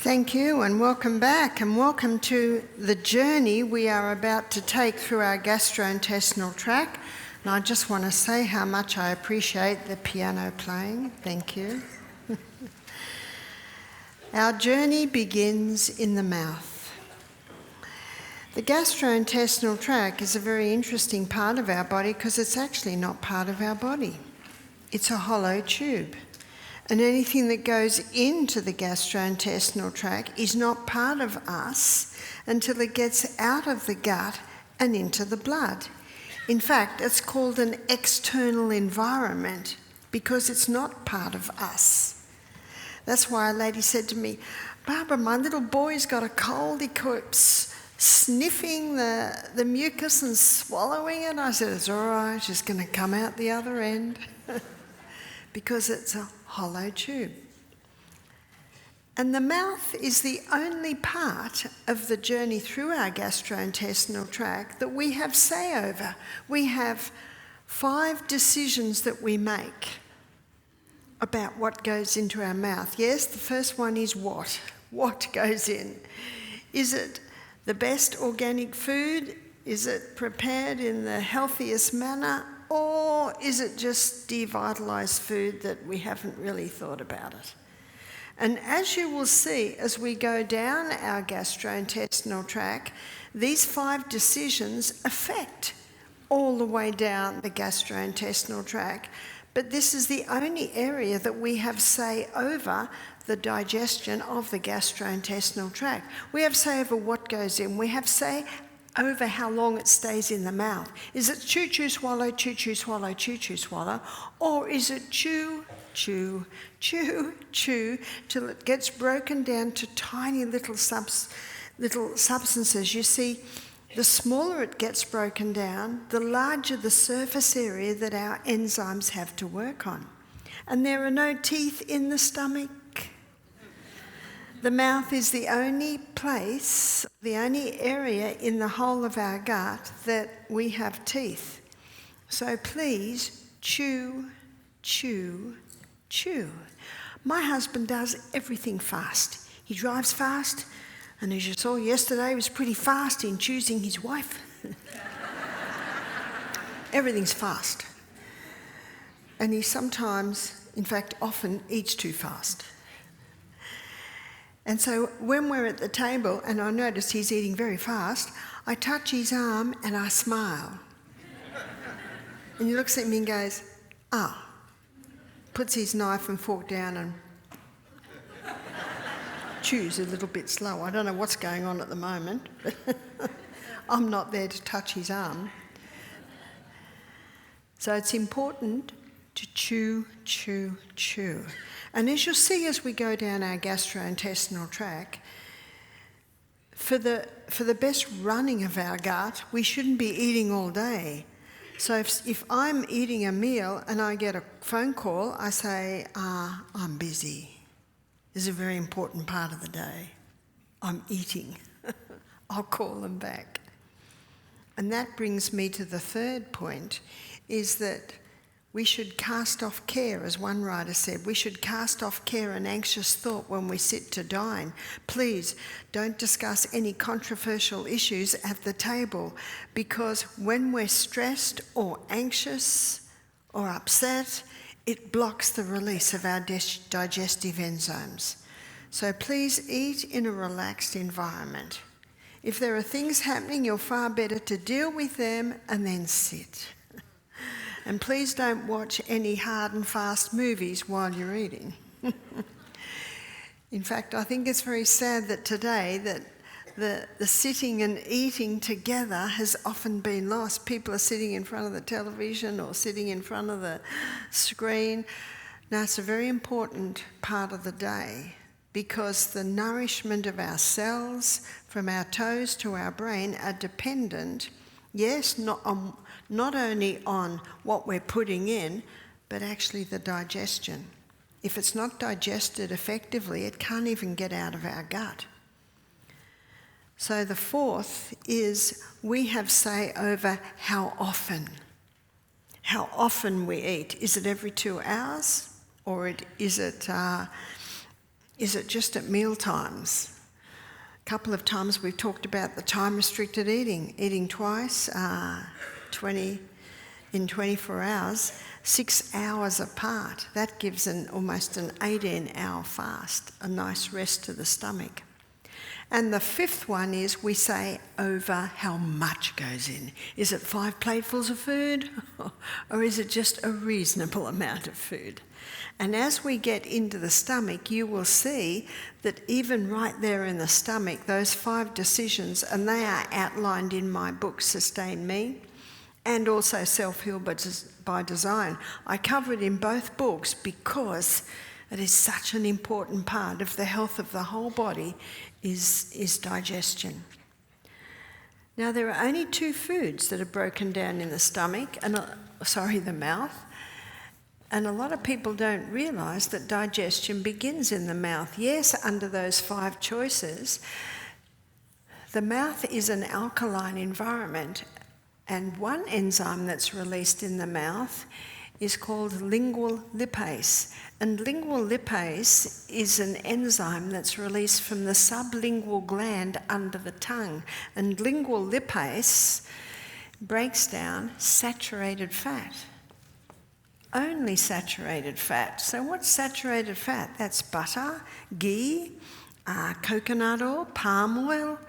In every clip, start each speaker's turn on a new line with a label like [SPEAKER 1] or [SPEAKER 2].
[SPEAKER 1] Thank you and welcome back and welcome to the journey we are about to take through our gastrointestinal tract. And I just want to say how much I appreciate the piano playing. Thank you. Our journey begins in the mouth. The gastrointestinal tract is a very interesting part of our body because it's actually not part of our body. It's a hollow tube. And anything that goes into the gastrointestinal tract is not part of us until it gets out of the gut and into the blood. In fact, it's called an external environment because it's not part of us. That's why a lady said to me, "Barbara, my little boy's got a cold. He keeps sniffing the mucus and swallowing it." I said, "It's all right, it's just going to come out the other end." Because it's a hollow tube. And the mouth is the only part of the journey through our gastrointestinal tract that we have say over. We have 5 decisions that we make about what goes into our mouth. Yes, the first one is what? What goes in? Is it the best organic food? Is it prepared in the healthiest manner? Or is it just devitalised food that we haven't really thought about it? And as you will see as we go down our gastrointestinal tract, these 5 decisions affect all the way down the gastrointestinal tract. But this is the only area that we have say over the digestion of the gastrointestinal tract. We have say over what goes in. We have say over how long it stays in the mouth. Is it chew, chew, swallow, chew, chew, swallow, chew, chew, swallow? Or is it chew, chew, chew, chew, till it gets broken down to tiny little substances? You see, the smaller it gets broken down, the larger the surface area that our enzymes have to work on. And there are no teeth in the stomach. The mouth is the only place, the only area in the whole of our gut that we have teeth. So please chew, chew, chew. My husband does everything fast. He drives fast, and as you saw yesterday, he was pretty fast in choosing his wife. Everything's fast. And he sometimes, in fact often, eats too fast. And so when we're at the table and I notice he's eating very fast, I touch his arm and I smile. And he looks at me and goes, "Ah," puts his knife and fork down and chews a little bit slow. I don't know what's going on at the moment, but I'm not there to touch his arm. So it's important to chew, chew, chew. And as you'll see as we go down our gastrointestinal tract, for the best running of our gut, we shouldn't be eating all day. So if I'm eating a meal and I get a phone call, I say, "I'm busy. This is a very important part of the day. I'm eating." I'll call them back. And that brings me to the third point, is that we should cast off care, as one writer said. We should cast off care and anxious thought when we sit to dine. Please don't discuss any controversial issues at the table, because when we're stressed or anxious or upset, it blocks the release of our digestive enzymes. So please eat in a relaxed environment. If there are things happening, you're far better to deal with them and then sit. And please don't watch any hard and fast movies while you're eating. In fact, I think it's very sad that today that the sitting and eating together has often been lost. People are sitting in front of the television or sitting in front of the screen. Now, it's a very important part of the day because the nourishment of our cells, from our toes to our brain, are dependent, yes, not only on what we're putting in, but actually the digestion. If it's not digested effectively, it can't even get out of our gut. So the fourth is we have say over how often we eat. Is it every 2 hours, or is it Is it just at meal times? A couple of times we've talked about the time-restricted eating twice, 24 hours, 6 hours apart. That gives almost an 18-hour fast, a nice rest to the stomach. And the fifth one is we say over how much goes in. Is it 5 platefuls of food or is it just a reasonable amount of food? And as we get into the stomach, you will see that even right there in the stomach, those 5 decisions, and they are outlined in my book, Sustain Me, and also Self-Heal by Design. I cover it in both books because it is such an important part of the health of the whole body is digestion. Now, there are only 2 foods that are broken down in the stomach, the mouth. And a lot of people don't realise that digestion begins in the mouth. Yes, under those 5 choices, the mouth is an alkaline environment, and one enzyme that's released in the mouth is called lingual lipase. And lingual lipase is an enzyme that's released from the sublingual gland under the tongue. And lingual lipase breaks down saturated fat. Only saturated fat. So what's saturated fat? That's butter, ghee, coconut oil, palm oil,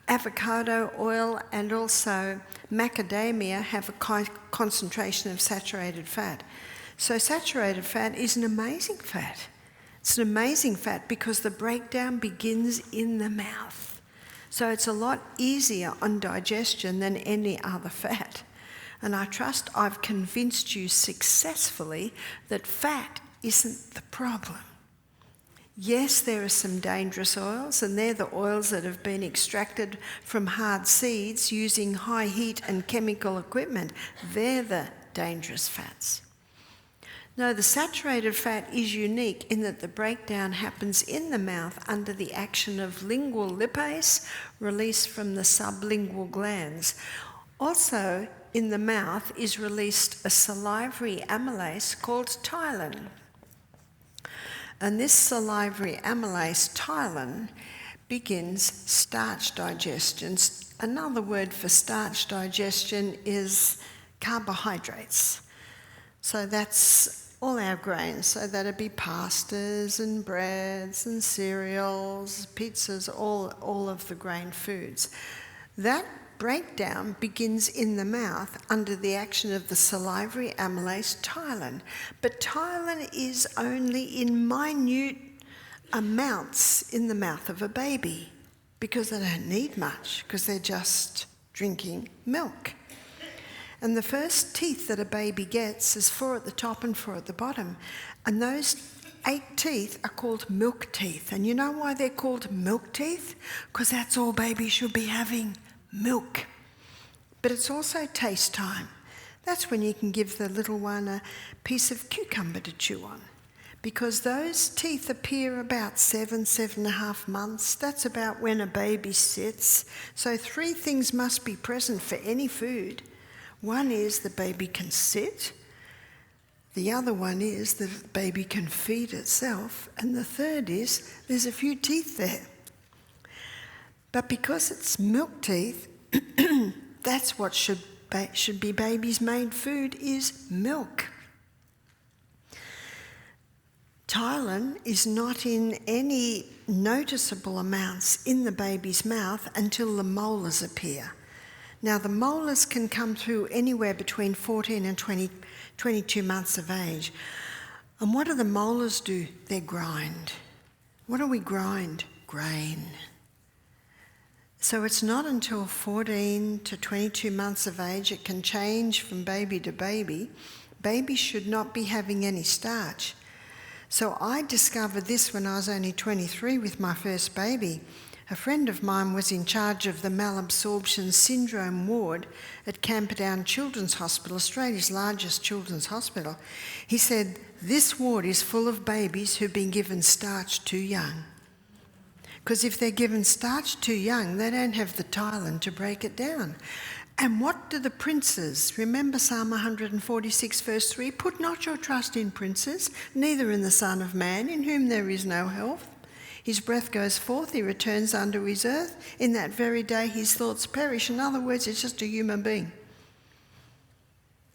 [SPEAKER 1] avocado oil, and also macadamia have a concentration of saturated fat. So saturated fat is an amazing fat. It's an amazing fat because the breakdown begins in the mouth. So it's a lot easier on digestion than any other fat. And I trust I've convinced you successfully that fat isn't the problem. Yes, there are some dangerous oils, and they're the oils that have been extracted from hard seeds using high heat and chemical equipment. They're the dangerous fats. No, the saturated fat is unique in that the breakdown happens in the mouth under the action of lingual lipase released from the sublingual glands. Also, in the mouth is released a salivary amylase called ptyalin. And this salivary amylase, ptyalin, begins starch digestion. Another word for starch digestion is carbohydrates. So that's all our grains. So that'd be pastas and breads and cereals, pizzas, all of the grain foods. That breakdown begins in the mouth under the action of the salivary amylase ptyalin. But ptyalin is only in minute amounts in the mouth of a baby because they don't need much because they're just drinking milk. And the first teeth that a baby gets is 4 at the top and 4 at the bottom. And those 8 teeth are called milk teeth. And you know why they're called milk teeth? Because that's all babies should be having. Milk. But it's also taste time. That's when you can give the little one a piece of cucumber to chew on. Because those teeth appear about 7.5 months. That's about when a baby sits. So 3 things must be present for any food. One is the baby can sit. The other one is the baby can feed itself. And the third is there's a few teeth there. But because it's milk teeth, that's what should be baby's main food is milk. Ptyalin is not in any noticeable amounts in the baby's mouth until the molars appear. Now, the molars can come through anywhere between 14 and 22 months of age. And what do the molars do? They grind. What do we grind? Grain. So it's not until 14 to 22 months of age it can change from baby to baby. Babies should not be having any starch. So I discovered this when I was only 23 with my first baby. A friend of mine was in charge of the malabsorption syndrome ward at Camperdown Children's Hospital, Australia's largest children's hospital. He said, this ward is full of babies who've been given starch too young. Because if they're given starch too young, they don't have the ptyalin to break it down. And what do the princes? Remember Psalm 146 verse 3, put not your trust in princes, neither in the Son of Man, in whom there is no health. His breath goes forth, he returns unto his earth. In that very day his thoughts perish. In other words, it's just a human being.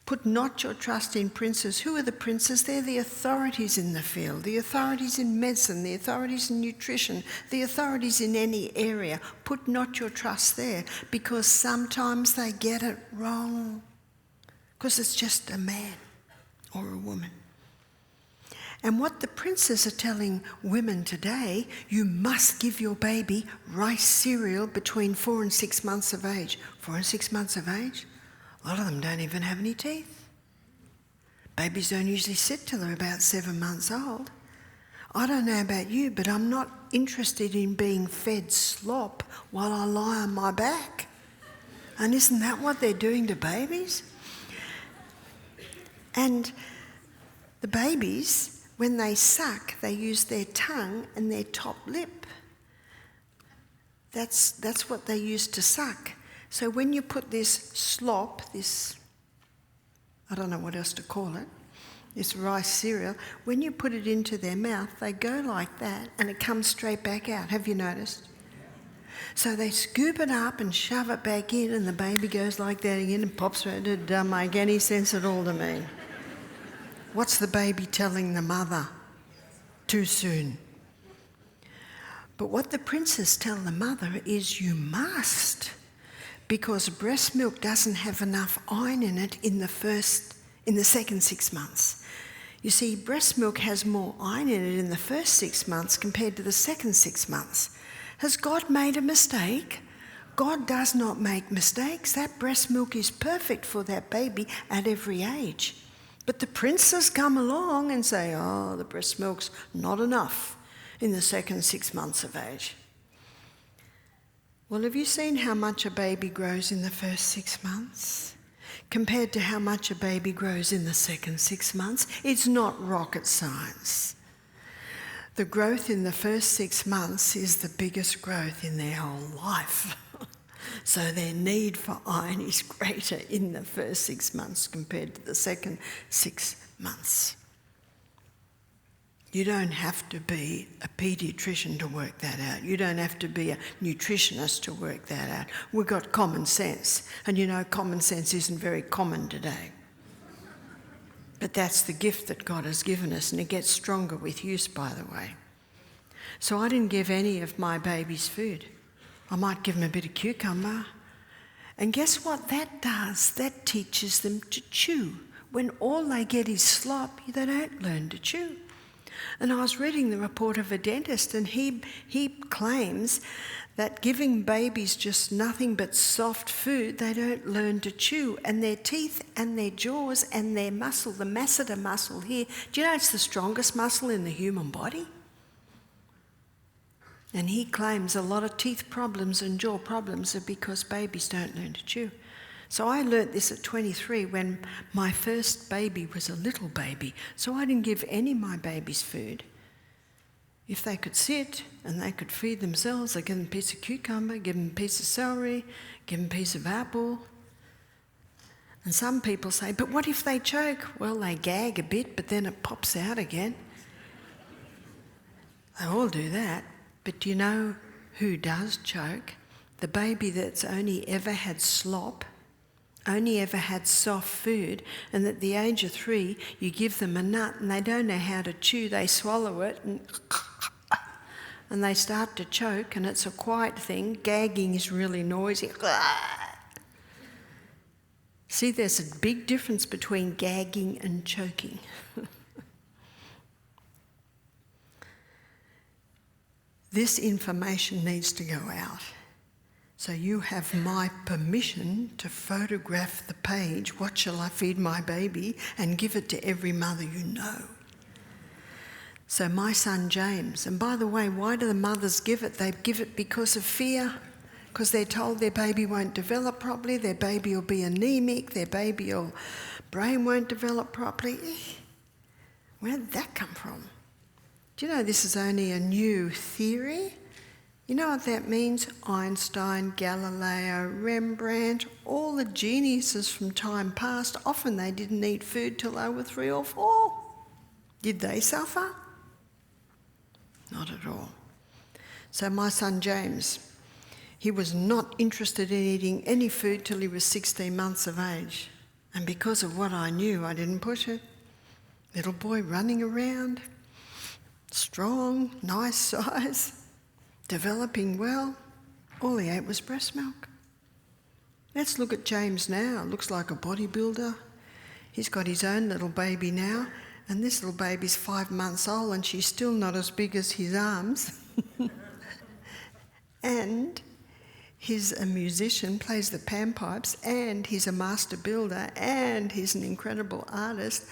[SPEAKER 1] Put not your trust in princes. Who are the princes? They're the authorities in the field, the authorities in medicine, the authorities in nutrition, the authorities in any area. Put not your trust there, because sometimes they get it wrong, because it's just a man or a woman. And what the princes are telling women today, you must give your baby rice cereal between 4 and 6 months of age. 4 and 6 months of age? A lot of them don't even have any teeth. Babies don't usually sit till they're about 7 months old. I don't know about you, but I'm not interested in being fed slop while I lie on my back. And isn't that what they're doing to babies? And the babies, when they suck, they use their tongue and their top lip. That's what they use to suck. So when you put this slop, I don't know what else to call it, this rice cereal, when you put it into their mouth, they go like that and it comes straight back out. Have you noticed? So they scoop it up and shove it back in, and the baby goes like that again and pops right. It doesn't make any sense at all to me. What's the baby telling the mother? Too soon. But what the princes tell the mother is you must, because breast milk doesn't have enough iron in it in the second 6 months. You see, breast milk has more iron in it in the first 6 months compared to the second 6 months. Has God made a mistake? God does not make mistakes. That breast milk is perfect for that baby at every age. But the princes come along and say, oh, the breast milk's not enough in the second 6 months of age. Well, have you seen how much a baby grows in the first 6 months compared to how much a baby grows in the second 6 months? It's not rocket science. The growth in the first 6 months is the biggest growth in their whole life. So their need for iron is greater in the first 6 months compared to the second 6 months. You don't have to be a paediatrician to work that out. You don't have to be a nutritionist to work that out. We've got common sense. And you know, common sense isn't very common today. But that's the gift that God has given us, and it gets stronger with use, by the way. So I didn't give any of my babies food. I might give them a bit of cucumber. And guess what that does? That teaches them to chew. When all they get is slop, they don't learn to chew. And I was reading the report of a dentist, and he claims that giving babies just nothing but soft food, they don't learn to chew. And their teeth and their jaws and their muscle, the masseter muscle here, do you know it's the strongest muscle in the human body? And he claims a lot of teeth problems and jaw problems are because babies don't learn to chew. So I learnt this at 23 when my first baby was a little baby. So I didn't give any of my babies food. If they could sit and they could feed themselves, I give them a piece of cucumber, give them a piece of celery, give them a piece of apple. And some people say, but what if they choke? Well, they gag a bit, but then it pops out again. They all do that. But do you know who does choke? The baby that's only ever had slop, only ever had soft food, and at the age of 3, you give them a nut and they don't know how to chew. They swallow it and they start to choke, and it's a quiet thing. Gagging is really noisy. See, there's a big difference between gagging and choking. This information needs to go out. So you have my permission to photograph the page, what shall I feed my baby, and give it to every mother you know. So my son James, and by the way, why do the mothers give it? They give it because of fear, because they're told their baby won't develop properly, their baby will be anemic, their baby or brain won't develop properly. Where did that come from? Do you know this is only a new theory? You know what that means? Einstein, Galileo, Rembrandt, all the geniuses from time past, often they didn't eat food till they were 3 or 4. Did they suffer? Not at all. So my son James, he was not interested in eating any food till he was 16 months of age. And because of what I knew, I didn't push it. Little boy running around, strong, nice size, developing well. All he ate was breast milk. Let's look at James now. Looks like a bodybuilder. He's got his own little baby now, and this little baby's 5 months old and she's still not as big as his arms. And he's a musician, plays the panpipes, and he's a master builder, and he's an incredible artist.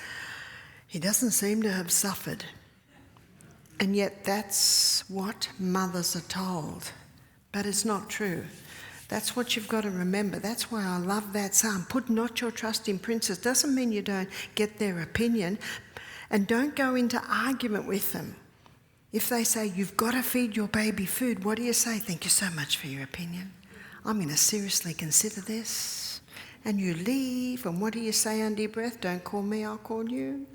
[SPEAKER 1] He doesn't seem to have suffered. And yet that's what mothers are told. But it's not true. That's what you've got to remember. That's why I love that psalm. Put not your trust in princes. Doesn't mean you don't get their opinion. And don't go into argument with them. If they say, you've got to feed your baby food, what do you say? Thank you so much for your opinion. I'm going to seriously consider this. And you leave, and what do you say under your breath? Don't call me, I'll call you.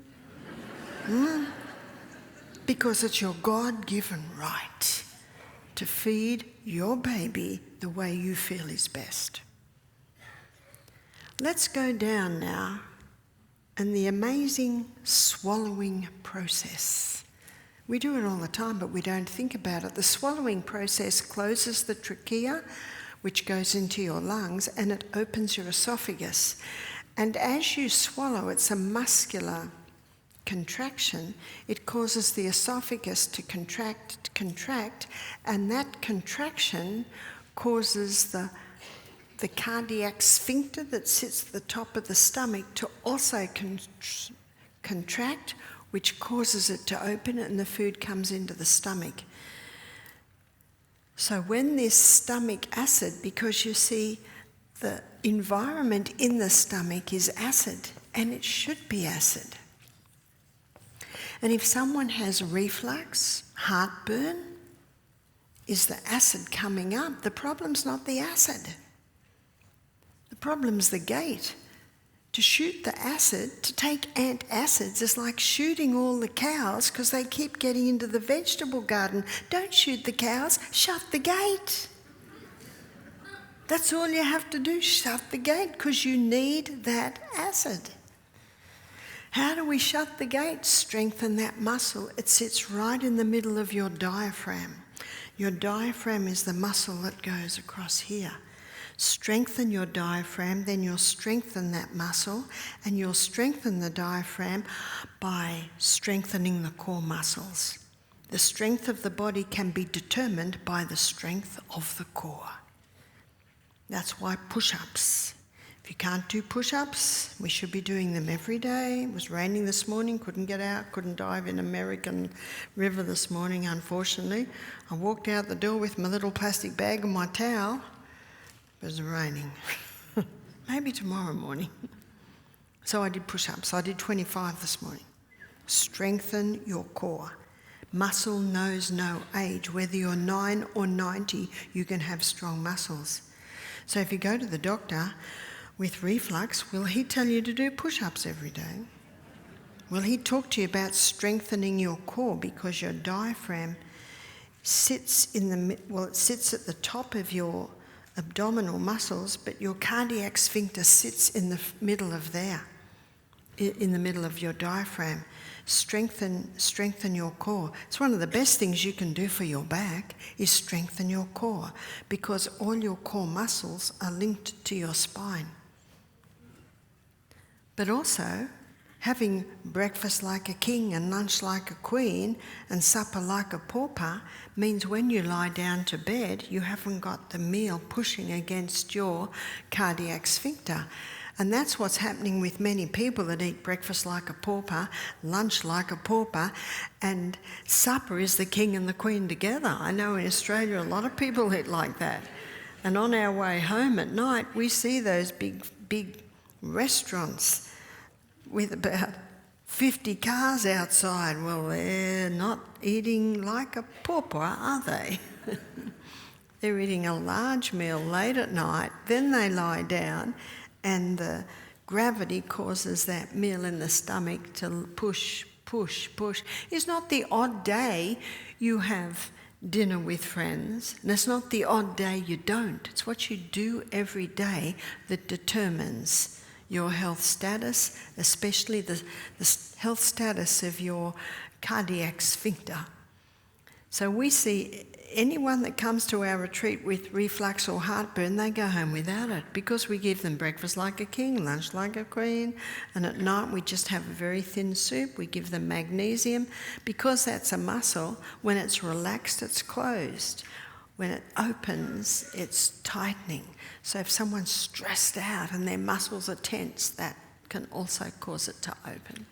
[SPEAKER 1] Because it's your God-given right to feed your baby the way you feel is best. Let's go down now and the amazing swallowing process. We do it all the time, but we don't think about it. The swallowing process closes the trachea, which goes into your lungs, and it opens your esophagus. And as you swallow, it's a muscular contraction. It causes the esophagus to contract, and that contraction causes the cardiac sphincter that sits at the top of the stomach to also contract, which causes it to open, and the food comes into the stomach. So when this stomach acid, because you see the environment in the stomach is acid, and it should be acid. And if someone has reflux, heartburn, is the acid coming up? The problem's not the acid. The problem's the gate. To shoot the acid, to take antacids, is like shooting all the cows because they keep getting into the vegetable garden. Don't shoot the cows, shut the gate. That's all you have to do, shut the gate, because you need that acid. How do we shut the gate? Strengthen that muscle. It sits right in the middle of your diaphragm. Your diaphragm is the muscle that goes across here. Strengthen your diaphragm, then you'll strengthen that muscle, and you'll strengthen the diaphragm by strengthening the core muscles. The strength of the body can be determined by the strength of the core. That's why push-ups. If you can't do push-ups, we should be doing them every day. It was raining this morning, couldn't get out, couldn't dive in American River this morning, unfortunately. I walked out the door with my little plastic bag and my towel. It was raining. Maybe tomorrow morning. So I did push-ups. I did 25 this morning. Strengthen your core. Muscle knows no age. Whether you're 9 or 90, you can have strong muscles. So if you go to the doctor with reflux, will he tell you to do push-ups every day? Will he talk to you about strengthening your core, because your diaphragm sits it sits at the top of your abdominal muscles, but your cardiac sphincter sits in the middle of there, in the middle of your diaphragm. Strengthen your core. It's one of the best things you can do for your back is strengthen your core, because all your core muscles are linked to your spine. But also, having breakfast like a king and lunch like a queen and supper like a pauper means when you lie down to bed, you haven't got the meal pushing against your cardiac sphincter. And that's what's happening with many people that eat breakfast like a pauper, lunch like a pauper, and supper is the king and the queen together. I know in Australia a lot of people eat like that. And on our way home at night, we see those big restaurants with about 50 cars outside. Well, they're not eating like a pauper, are they? They're eating a large meal late at night, then they lie down, and the gravity causes that meal in the stomach to push, push, push. It's not the odd day you have dinner with friends, and it's not the odd day you don't. It's what you do every day that determines your health status, especially the health status of your cardiac sphincter. So we see anyone that comes to our retreat with reflux or heartburn, they go home without it, because we give them breakfast like a king, lunch like a queen, and at night we just have a very thin soup. We give them magnesium, because that's a muscle. When it's relaxed, it's closed. When it opens, it's tightening. So if someone's stressed out and their muscles are tense, that can also cause it to open.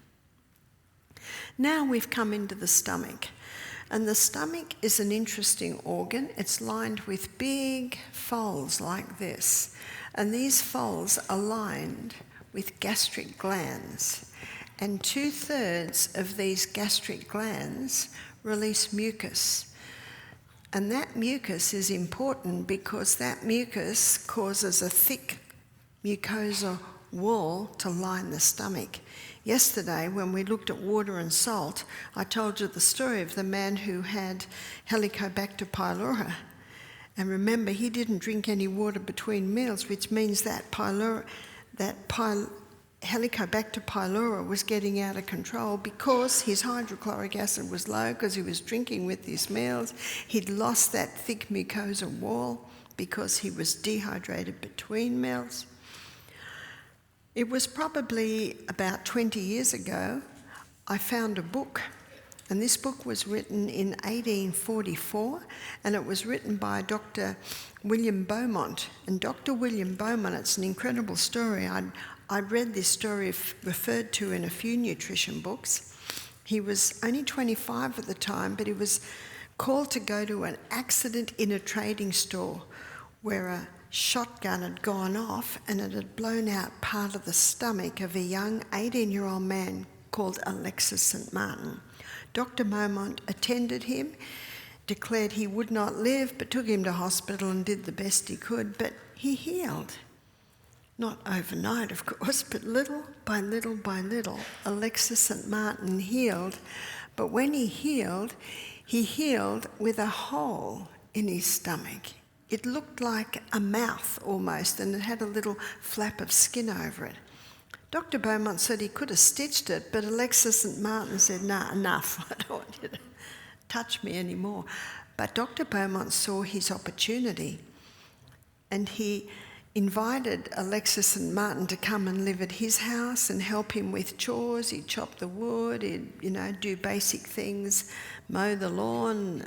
[SPEAKER 1] Now we've come into the stomach. And the stomach is an interesting organ. It's lined with big folds like this. And these folds are lined with gastric glands. And 2/3 of these gastric glands release mucus. And that mucus is important because that mucus causes a thick mucosa wall to line the stomach. Yesterday, when we looked at water and salt, I told you the story of the man who had Helicobacter pylori. And remember, he didn't drink any water between meals, which means that Helicobacter pylori was getting out of control because his hydrochloric acid was low because he was drinking with his meals. He'd lost that thick mucosa wall because he was dehydrated between meals. It was probably about 20 years ago, I found a book, and this book was written in 1844, and it was written by Dr. William Beaumont. And Dr. William Beaumont, it's an incredible story. I'd read this story referred to in a few nutrition books. He was only 25 at the time, but he was called to go to an accident in a trading store where a shotgun had gone off and it had blown out part of the stomach of a young 18-year-old man called Alexis St. Martin. Dr. Beaumont attended him, declared he would not live, but took him to hospital and did the best he could, but he healed. Not overnight, of course, but little by little by little, Alexis St. Martin healed. But when he healed with a hole in his stomach. It looked like a mouth almost, and it had a little flap of skin over it. Dr. Beaumont said he could have stitched it, but Alexis St. Martin said, "Nah, enough, I don't want you to touch me anymore." But Dr. Beaumont saw his opportunity, and he invited Alexis St. Martin to come and live at his house and help him with chores. He'd chop the wood, he'd do basic things, mow the lawn,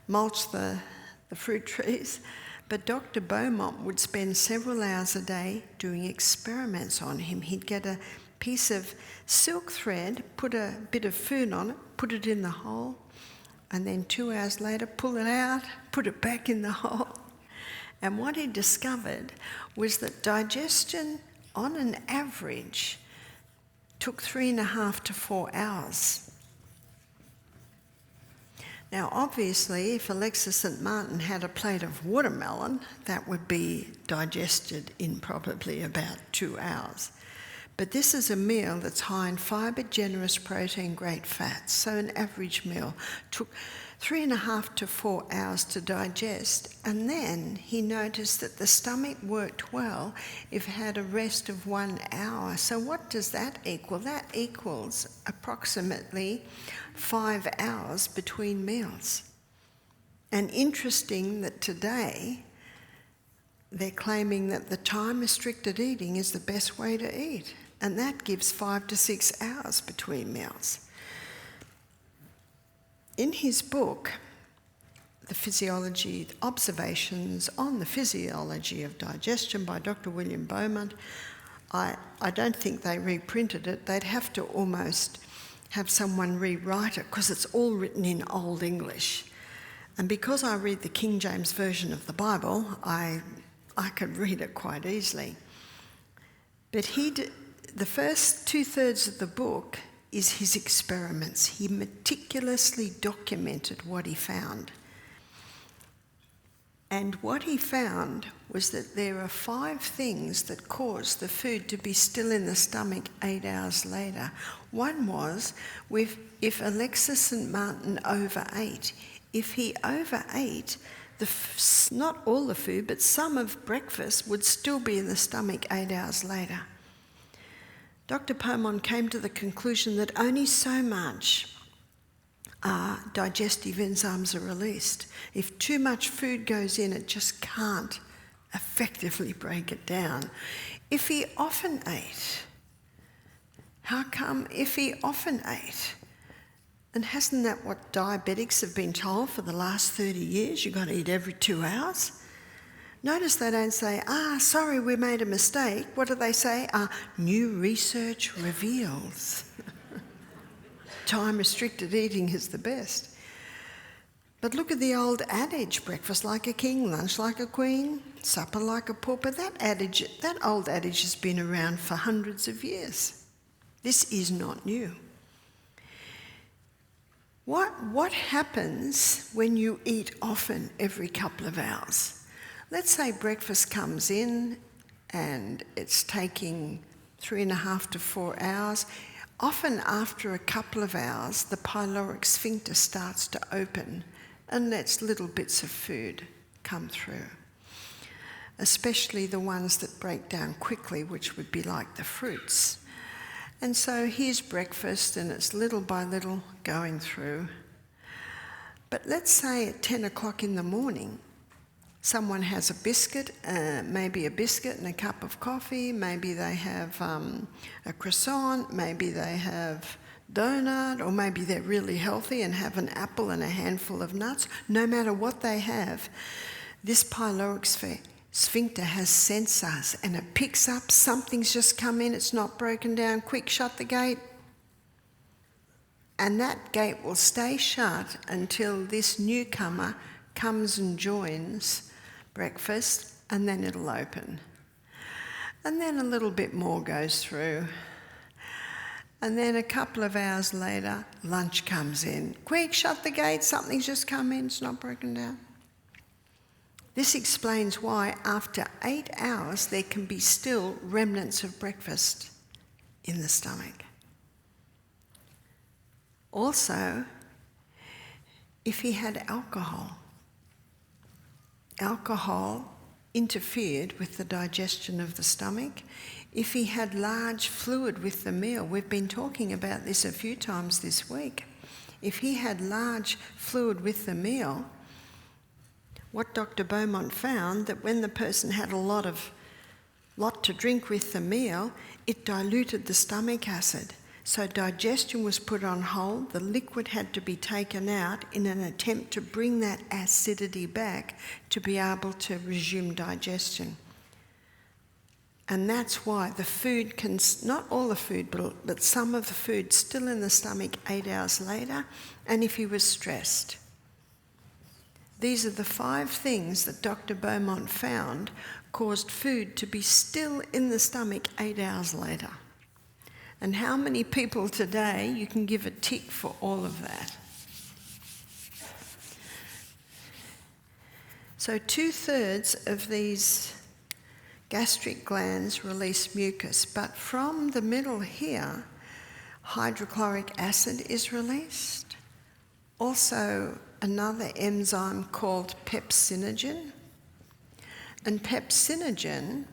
[SPEAKER 1] mulch the fruit trees. But Dr. Beaumont would spend several hours a day doing experiments on him. He'd get a piece of silk thread, put a bit of food on it, put it in the hole, and then 2 hours later pull it out, put it back in the hole. And what he discovered was that digestion, on an average, took 3.5 to 4 hours. Now, obviously, if Alexis St. Martin had a plate of watermelon, that would be digested in probably about 2 hours. But this is a meal that's high in fibre, generous protein, great fats. So an average meal took 3.5 to 4 hours to digest. And then he noticed that the stomach worked well if it had a rest of 1 hour. So what does that equal? That equals approximately 5 hours between meals. And interesting that today they're claiming that the time-restricted eating is the best way to eat, and that gives 5 to 6 hours between meals. In his book, Observations on the Physiology of Digestion by Dr. William Beaumont, I don't think they reprinted it. They'd have to almost have someone rewrite it because it's all written in Old English. And because I read the King James Version of the Bible, I could read it quite easily. But the first 2/3 of the book is his experiments. He meticulously documented what he found. And what he found was that there are 5 things that cause the food to be still in the stomach 8 hours later. One was if Alexis St. Martin overate. If he overate, not all the food, but some of breakfast would still be in the stomach 8 hours later. Dr. Beaumont came to the conclusion that only so much digestive enzymes are released. If too much food goes in, it just can't effectively break it down. If he often ate, how come if he often ate? And hasn't that what diabetics have been told for the last 30 years? You've got to eat every 2 hours. Notice they don't say, sorry, we made a mistake. What do they say? New research reveals. Time-restricted eating is the best. But look at the old adage, breakfast like a king, lunch like a queen, supper like a pauper. That old adage has been around for hundreds of years. This is not new. What happens when you eat often every couple of hours? Let's say breakfast comes in and it's taking 3.5 to 4 hours. Often after a couple of hours, the pyloric sphincter starts to open and lets little bits of food come through, especially the ones that break down quickly, which would be like the fruits. And so here's breakfast and it's little by little going through. But let's say at 10 o'clock in the morning, someone has a biscuit, maybe a biscuit and a cup of coffee, maybe they have a croissant, maybe they have donut, or maybe they're really healthy and have an apple and a handful of nuts. No matter what they have, this pyloric sphincter has sensors and it picks up something's just come in, it's not broken down, quick, shut the gate. And that gate will stay shut until this newcomer comes and joins breakfast, and then it'll open. And then a little bit more goes through. And then a couple of hours later, lunch comes in. Quick, shut the gate, something's just come in, it's not broken down. This explains why after 8 hours there can be still remnants of breakfast in the stomach. Also, if he had alcohol interfered with the digestion of the stomach. If he had large fluid with the meal, we've been talking about this a few times this week. If he had large fluid with the meal, what Dr. Beaumont found, that when the person had a lot to drink with the meal, it diluted the stomach acid. So digestion was put on hold, the liquid had to be taken out in an attempt to bring that acidity back to be able to resume digestion. And that's why the food can, not all the food, but some of the food still in the stomach 8 hours later, and if he was stressed. These are the 5 things that Dr. Beaumont found caused food to be still in the stomach 8 hours later. And how many people today, you can give a tick for all of that. So 2/3 of these gastric glands release mucus, but from the middle here, hydrochloric acid is released. Also another enzyme called pepsinogen. And pepsinogen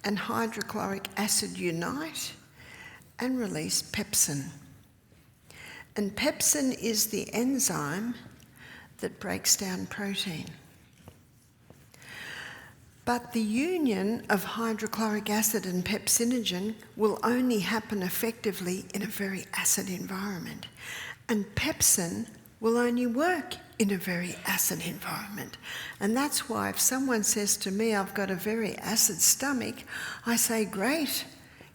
[SPEAKER 1] and hydrochloric acid unite and release pepsin. And pepsin is the enzyme that breaks down protein. But the union of hydrochloric acid and pepsinogen will only happen effectively in a very acid environment. And pepsin will only work in a very acid environment. And that's why if someone says to me, I've got a very acid stomach, I say, great.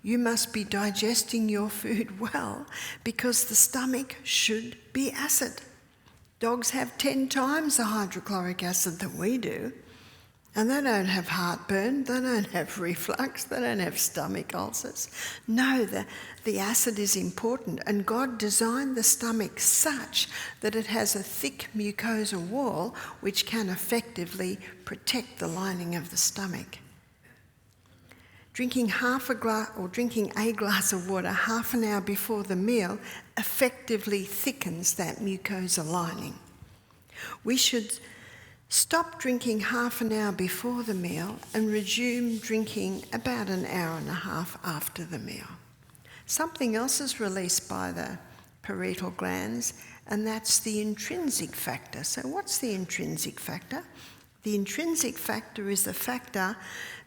[SPEAKER 1] You must be digesting your food well, because the stomach should be acid. Dogs have 10 times the hydrochloric acid that we do. And they don't have heartburn, they don't have reflux, they don't have stomach ulcers. No, the acid is important, and God designed the stomach such that it has a thick mucosal wall which can effectively protect the lining of the stomach. Drinking a glass of water half an hour before the meal effectively thickens that mucosal lining. We should stop drinking half an hour before the meal and resume drinking about an hour and a half after the meal. Something else is released by the parietal glands, and that's the intrinsic factor. So what's the intrinsic factor? The intrinsic factor is the factor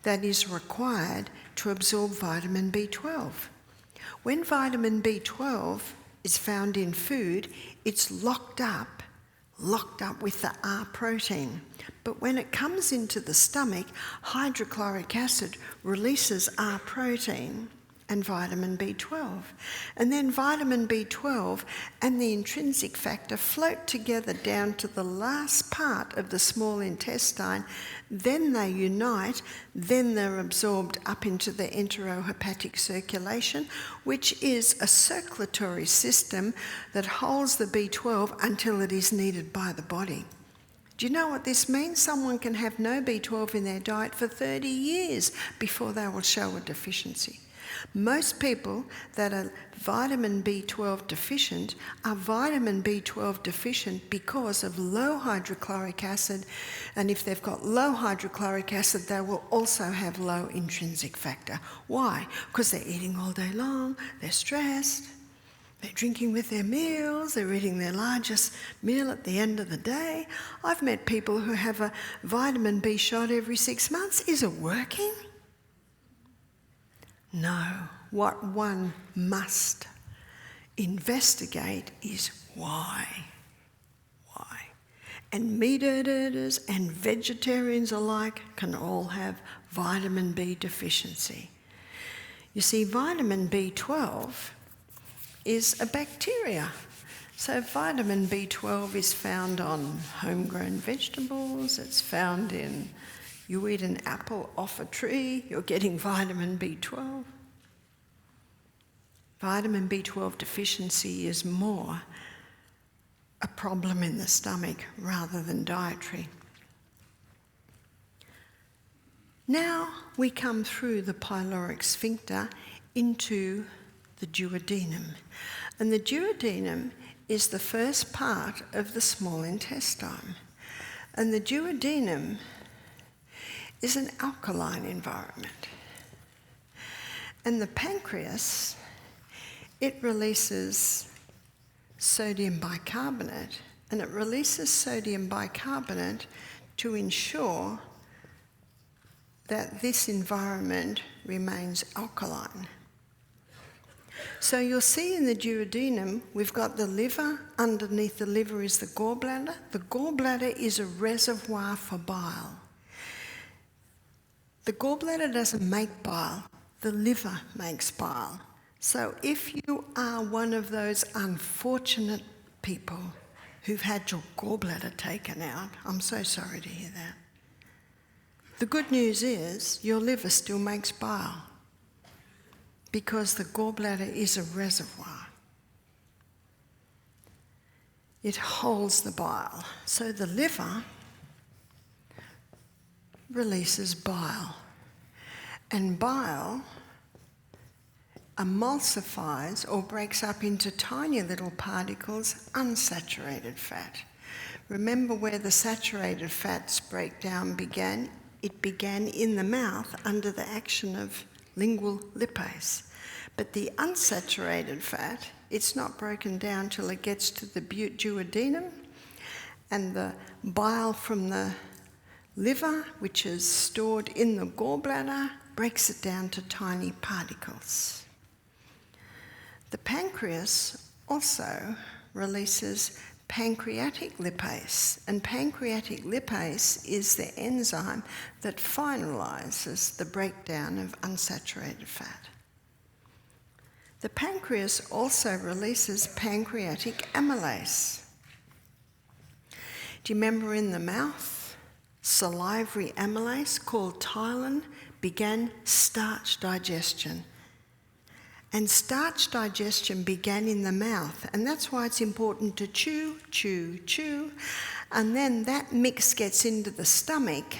[SPEAKER 1] that is required to absorb vitamin B12. When vitamin B12 is found in food, it's locked up with the R protein. But when it comes into the stomach, hydrochloric acid releases R protein and vitamin B12. And then vitamin B12 and the intrinsic factor float together down to the last part of the small intestine. Then they unite, then they're absorbed up into the enterohepatic circulation, which is a circulatory system that holds the B12 until it is needed by the body. Do you know what this means? Someone can have no B12 in their diet for 30 years before they will show a deficiency. Most people that are vitamin B12 deficient are vitamin B12 deficient because of low hydrochloric acid, and if they've got low hydrochloric acid, they will also have low intrinsic factor. Why? Because they're eating all day long, they're stressed, they're drinking with their meals, they're eating their largest meal at the end of the day. I've met people who have a vitamin B shot every 6 months. Is it working? No, what one must investigate is why. Why? And meat eaters and vegetarians alike can all have vitamin B deficiency. You see, vitamin B12 is a bacteria. So vitamin B12 is found on homegrown vegetables, it's found in you eat an apple off a tree, you're getting vitamin B12. Vitamin B12 deficiency is more a problem in the stomach rather than dietary. Now we come through the pyloric sphincter into the duodenum. And the duodenum is the first part of the small intestine. And the duodenum is an alkaline environment. And the pancreas, it releases sodium bicarbonate, and it releases sodium bicarbonate to ensure that this environment remains alkaline. So you'll see in the duodenum, we've got the liver. Underneath the liver is the gallbladder. The gallbladder is a reservoir for bile. The gallbladder doesn't make bile, the liver makes bile. So if you are one of those unfortunate people who've had your gallbladder taken out, I'm so sorry to hear that. The good news is your liver still makes bile because the gallbladder is a reservoir. It holds the bile. So the liver releases bile, and bile emulsifies or breaks up into tiny little particles unsaturated fat. Remember where the saturated fats breakdown began? It began in the mouth under the action of lingual lipase. But the unsaturated fat, it's not broken down till it gets to the duodenum, and the bile from the liver, which is stored in the gallbladder, breaks it down to tiny particles. The pancreas also releases pancreatic lipase, and pancreatic lipase is the enzyme that finalizes the breakdown of unsaturated fat. The pancreas also releases pancreatic amylase. Do you remember in the mouth? salivary amylase called ptyalin began starch digestion. And starch digestion began in the mouth, and that's why it's important to chew, chew, chew, and then that mix gets into the stomach,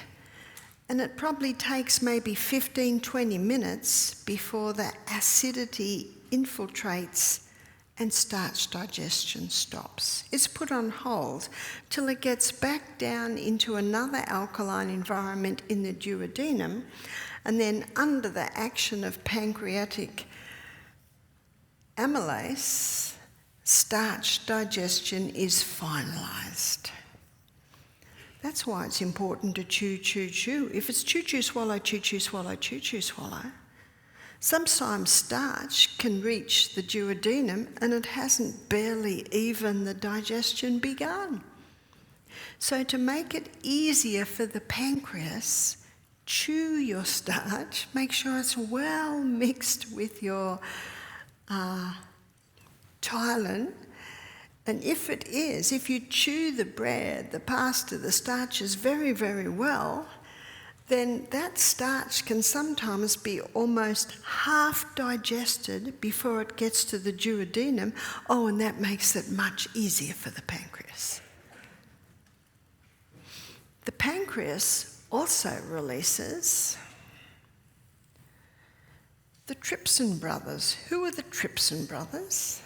[SPEAKER 1] and it probably takes maybe 15-20 minutes before the acidity infiltrates and starch digestion stops. It's put on hold till it gets back down into another alkaline environment in the duodenum, and then under the action of pancreatic amylase, starch digestion is finalised. That's why it's important to chew, chew, chew. If it's chew, chew, swallow, chew, chew, swallow, chew, chew, swallow, sometimes starch can reach the duodenum and it hasn't barely even the digestion begun. So to make it easier for the pancreas, chew your starch, make sure it's well mixed with your ptyalin. And if you chew the bread, the pasta, the starches very, very well, then that starch can sometimes be almost half digested before it gets to the duodenum. Oh, and that makes it much easier for the pancreas. The pancreas also releases the trypsin brothers. Who are the trypsin brothers?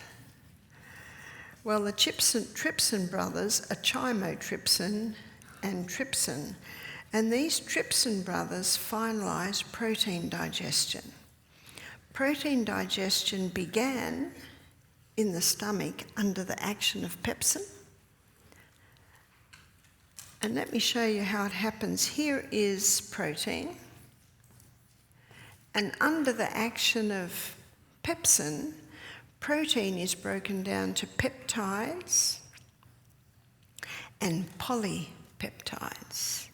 [SPEAKER 1] Well, the trypsin brothers are chymotrypsin and trypsin. And these trypsin brothers finalise protein digestion. Protein digestion began in the stomach under the action of pepsin. And let me show you how it happens. Here is protein. And under the action of pepsin, protein is broken down to peptides and polypeptides.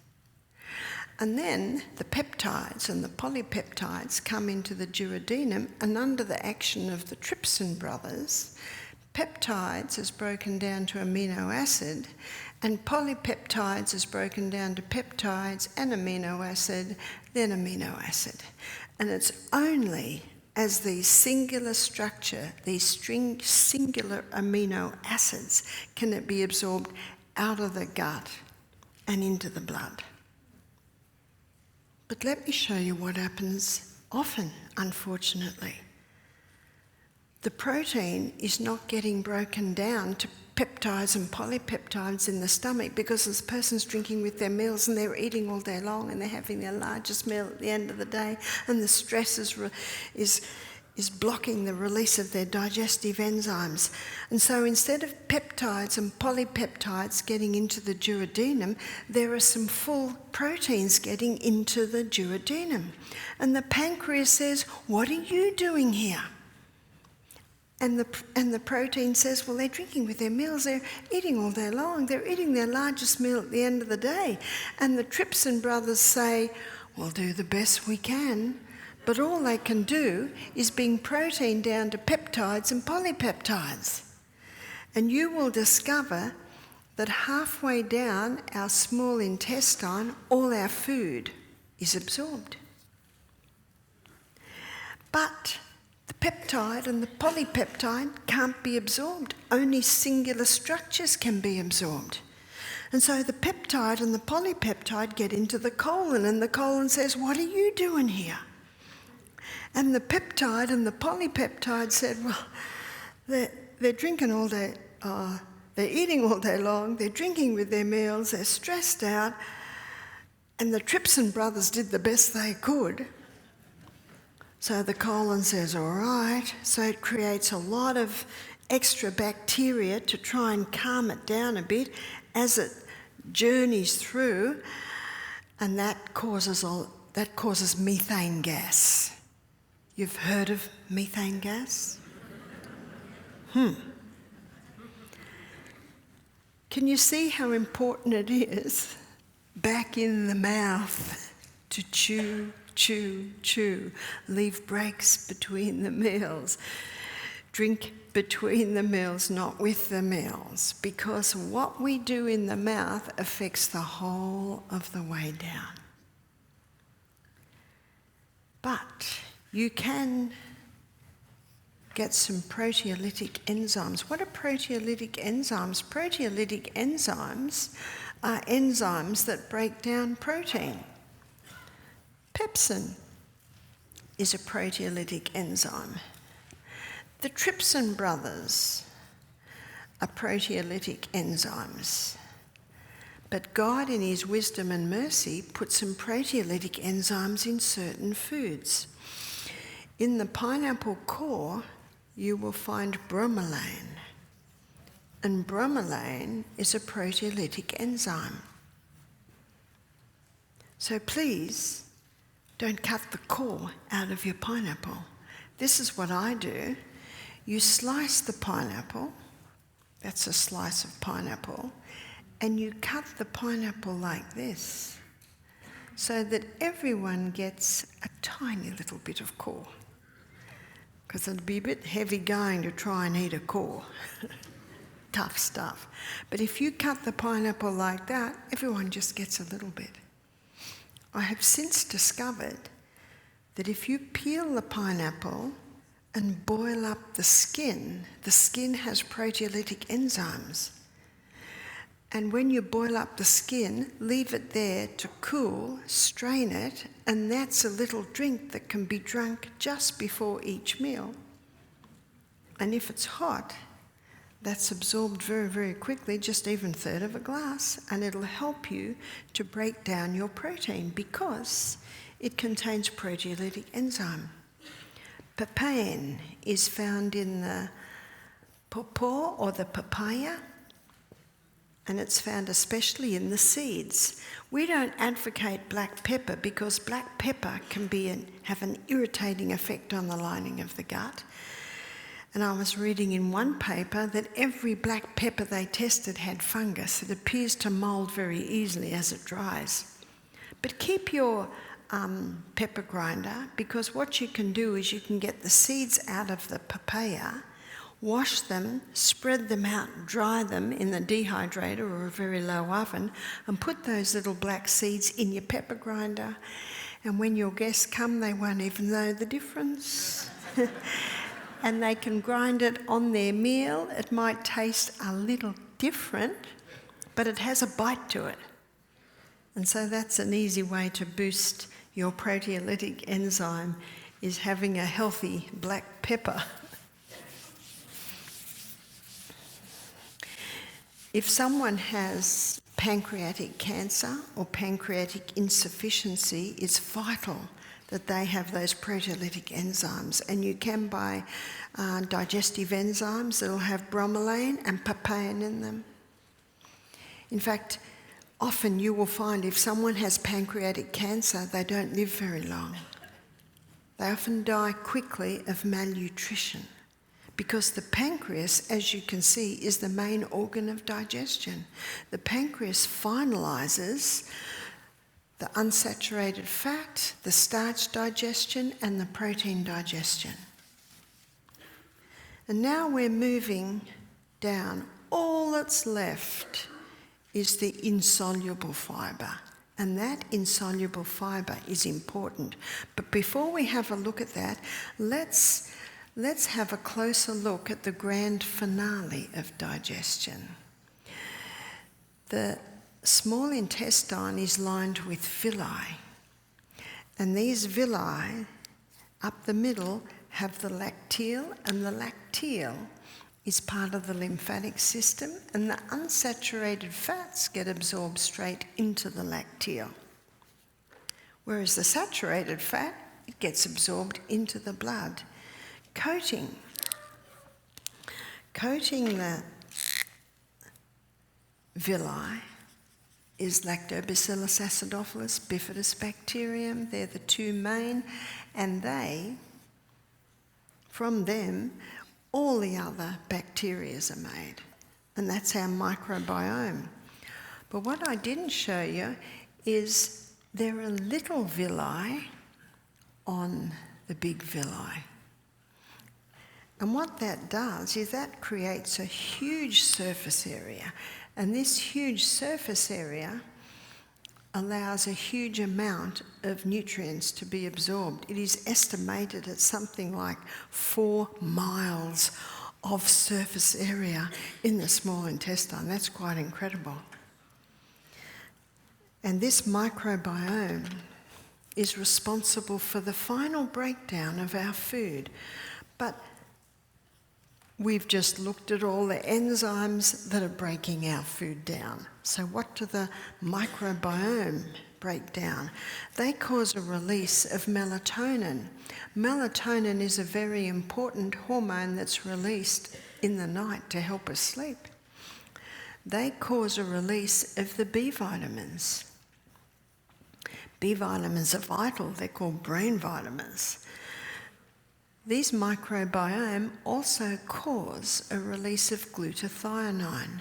[SPEAKER 1] And then the peptides and the polypeptides come into the duodenum, and under the action of the trypsin brothers, peptides is broken down to amino acid, and polypeptides is broken down to peptides and amino acid, then amino acid. And it's only as these singular structure, these singular amino acids, can it be absorbed out of the gut and into the blood. But let me show you what happens often, unfortunately. The protein is not getting broken down to peptides and polypeptides in the stomach because this person's drinking with their meals and they're eating all day long and they're having their largest meal at the end of the day, and the stress is blocking the release of their digestive enzymes. And so instead of peptides and polypeptides getting into the duodenum, there are some full proteins getting into the duodenum. And the pancreas says, "What are you doing here?" And the protein says, well, they're drinking with their meals, they're eating all day long, they're eating their largest meal at the end of the day. And the trypsin brothers say, we'll do the best we can, but all they can do is bring protein down to peptides and polypeptides. And you will discover that halfway down our small intestine, all our food is absorbed. But the peptide and the polypeptide can't be absorbed. Only singular structures can be absorbed. And so the peptide and the polypeptide get into the colon, and the colon says, what are you doing here? And the peptide and the polypeptide said, well, they're drinking all day, they're eating all day long, they're drinking with their meals, they're stressed out, and the trypsin brothers did the best they could. So the colon says, all right, so it creates a lot of extra bacteria to try and calm it down a bit as it journeys through, and that causes methane gas. You've heard of methane gas? Can you see how important it is back in the mouth to chew, chew, chew, leave breaks between the meals, drink between the meals, not with the meals, because what we do in the mouth affects the whole of the way down. But you can get some proteolytic enzymes. What are proteolytic enzymes? Proteolytic enzymes are enzymes that break down protein. Pepsin is a proteolytic enzyme. The trypsin brothers are proteolytic enzymes. But God, in his wisdom and mercy, put some proteolytic enzymes in certain foods. In the pineapple core, you will find bromelain. And bromelain is a proteolytic enzyme. So please, don't cut the core out of your pineapple. This is what I do. You slice the pineapple, that's a slice of pineapple, and you cut the pineapple like this, so that everyone gets a tiny little bit of core. Because it'd be a bit heavy going to try and eat a core. Tough stuff. But if you cut the pineapple like that, everyone just gets a little bit. I have since discovered that if you peel the pineapple and boil up the skin has proteolytic enzymes. And when you boil up the skin, leave it there to cool, strain it, and that's a little drink that can be drunk just before each meal. And if it's hot, that's absorbed very, very quickly, just even a third of a glass, and it'll help you to break down your protein because it contains proteolytic enzyme. Papain is found in the pawpaw or the papaya, and it's found especially in the seeds. We don't advocate black pepper because black pepper can have an irritating effect on the lining of the gut. And I was reading in one paper that every black pepper they tested had fungus. It appears to mould very easily as it dries. But keep your pepper grinder, because what you can do is you can get the seeds out of the papaya, wash them, spread them out, dry them in the dehydrator or a very low oven, and put those little black seeds in your pepper grinder. And when your guests come, they won't even know the difference. And they can grind it on their meal. It might taste a little different, but it has a bite to it. And so that's an easy way to boost your proteolytic enzyme, is having a healthy black pepper. If someone has pancreatic cancer or pancreatic insufficiency, it's vital that they have those proteolytic enzymes. And you can buy digestive enzymes that'll have bromelain and papain in them. In fact, often you will find if someone has pancreatic cancer, they don't live very long. They often die quickly of malnutrition, because the pancreas, as you can see, is the main organ of digestion. The pancreas finalises the unsaturated fat, the starch digestion, and the protein digestion. And now we're moving down. All that's left is the insoluble fibre. And that insoluble fibre is important. But before we have a look at that, let's have a closer look at the grand finale of digestion. The small intestine is lined with villi, and these villi up the middle have the lacteal, and the lacteal is part of the lymphatic system, and the unsaturated fats get absorbed straight into the lacteal, whereas the saturated fat, it gets absorbed into the blood. Coating the villi is Lactobacillus acidophilus, bifidobacterium. They're the two main, and from them, all the other bacteria are made, and that's our microbiome. But what I didn't show you is there are little villi on the big villi. And what that does is that creates a huge surface area. And this huge surface area allows a huge amount of nutrients to be absorbed. It is estimated at something like 4 miles of surface area in the small intestine. That's quite incredible. And this microbiome is responsible for the final breakdown of our food. But we've just looked at all the enzymes that are breaking our food down. So what do the microbiome break down? They cause a release of melatonin. Melatonin is a very important hormone that's released in the night to help us sleep. They cause a release of the B vitamins. B vitamins are vital. They're called brain vitamins. These microbiome also cause a release of glutathione.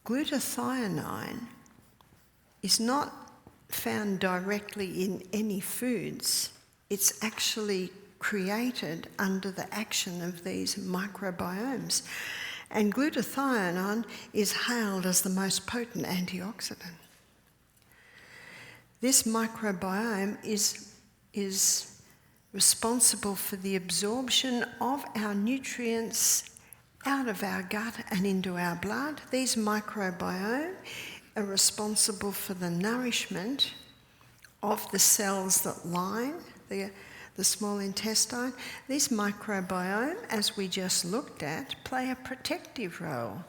[SPEAKER 1] Glutathione is not found directly in any foods. It's actually created under the action of these microbiomes. And glutathione is hailed as the most potent antioxidant. This microbiome is responsible for the absorption of our nutrients out of our gut and into our blood. These microbiome are responsible for the nourishment of the cells that line the small intestine. These microbiome, as we just looked at, play a protective role.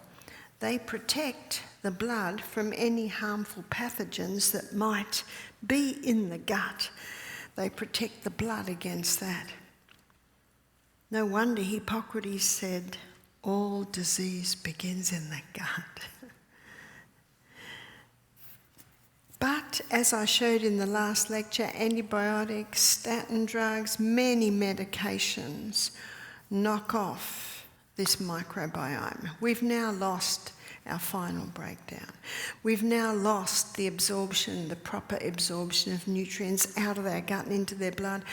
[SPEAKER 1] They protect the blood from any harmful pathogens that might be in the gut. They protect the blood against that. No wonder Hippocrates said, all disease begins in the gut. But as I showed in the last lecture, antibiotics, statin drugs, many medications knock off this microbiome. We've now lost our final breakdown. We've now lost the absorption, the proper absorption of nutrients out of our gut and into their blood.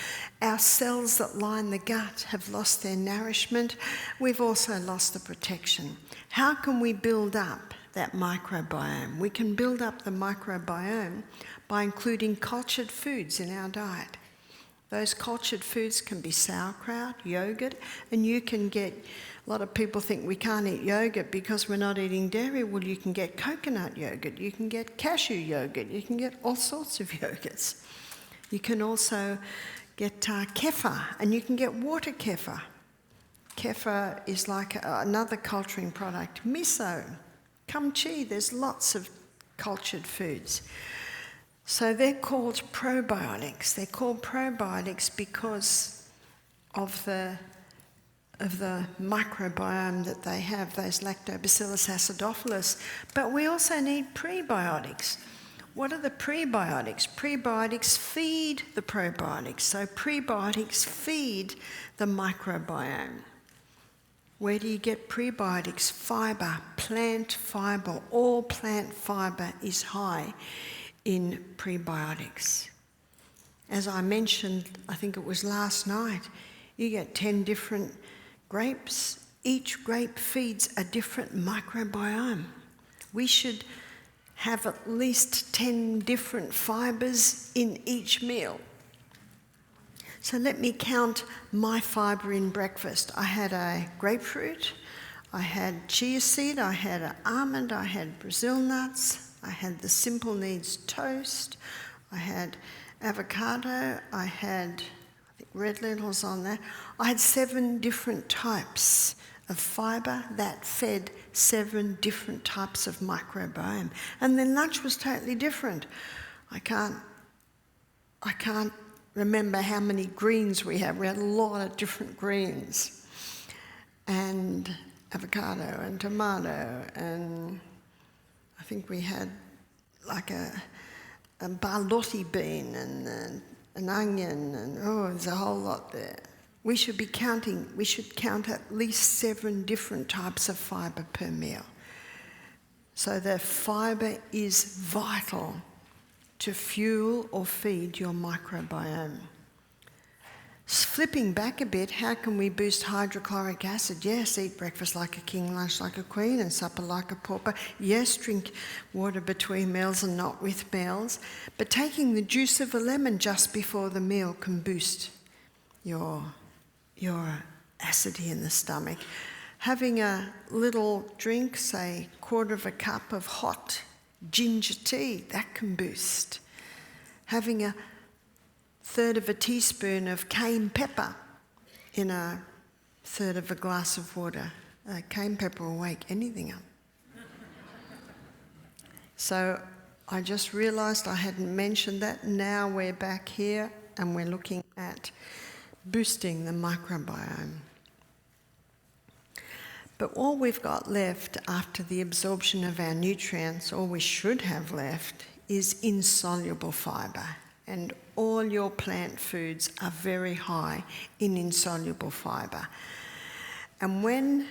[SPEAKER 1] Our cells that line the gut have lost their nourishment. We've also lost the protection. How can we build up that microbiome? We can build up the microbiome by including cultured foods in our diet. Those cultured foods can be sauerkraut, yogurt, and you can get, a lot of people think we can't eat yogurt because we're not eating dairy. Well, you can get coconut yogurt, you can get cashew yogurt, you can get all sorts of yogurts. You can also get kefir, and you can get water kefir. Kefir is like another culturing product. Miso, kimchi, there's lots of cultured foods. So they're called probiotics. They're called probiotics because of the microbiome that they have, those Lactobacillus acidophilus. But we also need prebiotics. What are the prebiotics? Prebiotics feed the probiotics. So prebiotics feed the microbiome. Where do you get prebiotics? Fibre, plant fibre. All plant fibre is high in prebiotics. As I mentioned, I think it was last night, you get 10 different grapes. Each grape feeds a different microbiome. We should have at least 10 different fibres in each meal. So let me count my fibre in breakfast. I had a grapefruit, I had chia seed, I had an almond, I had Brazil nuts, I had the simple needs toast, I had avocado, I had red lentils on that. I had 7 different types of fibre that fed 7 different types of microbiome. And then lunch was totally different. I can't remember how many greens we had. We had a lot of different greens. And avocado and tomato, and I think we had like a barlotti bean and an onion, and there's a whole lot there. We should count at least 7 different types of fibre per meal. So the fibre is vital to fuel or feed your microbiome. Flipping back a bit, how can we boost hydrochloric acid? Yes, eat breakfast like a king, lunch like a queen, and supper like a pauper. Yes, drink water between meals and not with meals. But taking the juice of a lemon just before the meal can boost your acidity in the stomach. Having a little drink, say a quarter of a cup of hot ginger tea, that can boost. Having a third of a teaspoon of cayenne pepper in a third of a glass of water. Cayenne pepper will wake anything up. So I just realised I hadn't mentioned that. Now we're back here and we're looking at boosting the microbiome. But all we've got left after the absorption of our nutrients, all we should have left, is insoluble fibre. And all your plant foods are very high in insoluble fibre. And when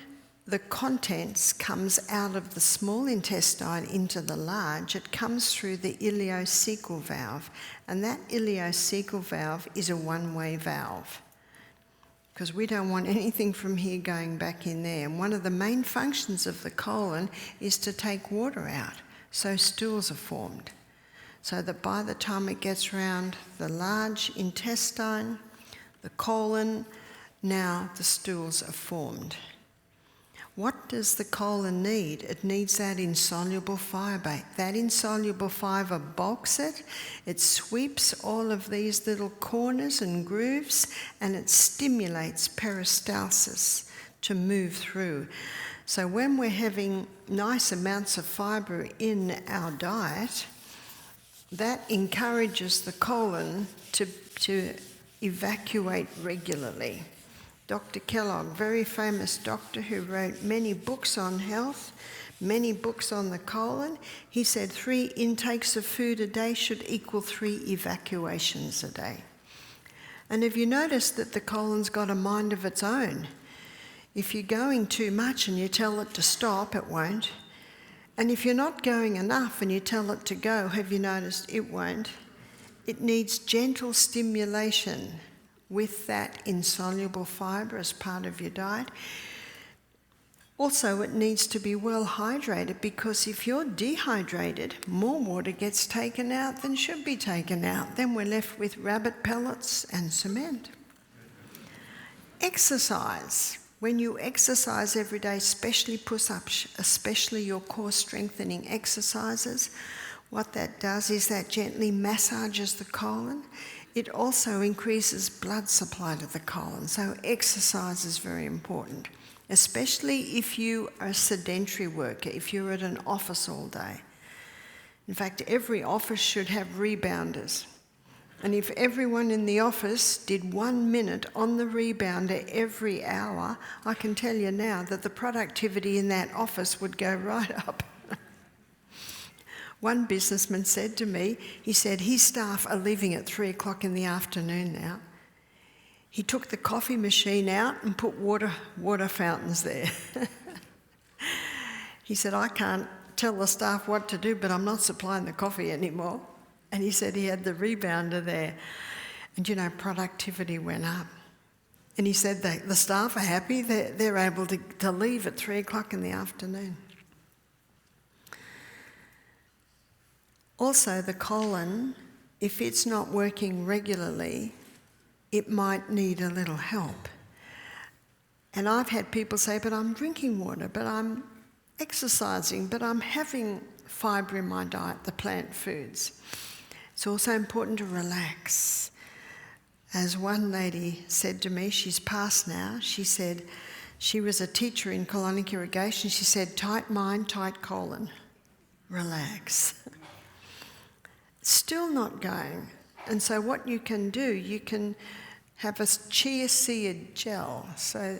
[SPEAKER 1] the contents comes out of the small intestine into the large, it comes through the ileocecal valve. And that ileocecal valve is a one-way valve, because we don't want anything from here going back in there. And one of the main functions of the colon is to take water out, so stools are formed. So that by the time it gets round the large intestine, the colon, now the stools are formed. What does the colon need? It needs that insoluble fibre. That insoluble fibre bulks it, it sweeps all of these little corners and grooves, and it stimulates peristalsis to move through. So when we're having nice amounts of fibre in our diet, that encourages the colon to evacuate regularly. Dr. Kellogg, very famous doctor who wrote many books on health, many books on the colon, he said 3 intakes of food a day should equal 3 evacuations a day. And have you noticed that the colon's got a mind of its own? If you're going too much and you tell it to stop, it won't. And if you're not going enough and you tell it to go, have you noticed it won't? It needs gentle stimulation with that insoluble fibre as part of your diet. Also, it needs to be well hydrated, because if you're dehydrated, more water gets taken out than should be taken out. Then we're left with rabbit pellets and cement. Exercise. When you exercise every day, especially push-ups, especially your core strengthening exercises, what that does is that gently massages the colon. It also increases blood supply to the colon. So exercise is very important, especially if you are a sedentary worker, if you're at an office all day. In fact, every office should have rebounders. And if everyone in the office did 1 minute on the rebounder every hour, I can tell you now that the productivity in that office would go right up. One businessman said to me, he said his staff are leaving at 3 o'clock in the afternoon now. He took the coffee machine out and put water fountains there. He said, I can't tell the staff what to do, but I'm not supplying the coffee anymore. And he said he had the rebounder there. And, you know, productivity went up. And he said the staff are happy. They're able to leave at 3 o'clock in the afternoon. Also, the colon, if it's not working regularly, it might need a little help. And I've had people say, but I'm drinking water, but I'm exercising, but I'm having fibre in my diet, the plant foods. It's also important to relax. As one lady said to me, she's passed now, she said she was a teacher in colonic irrigation. She said, tight mind, tight colon, relax. Still not going. And so what you can do, you can have a chia seed gel. So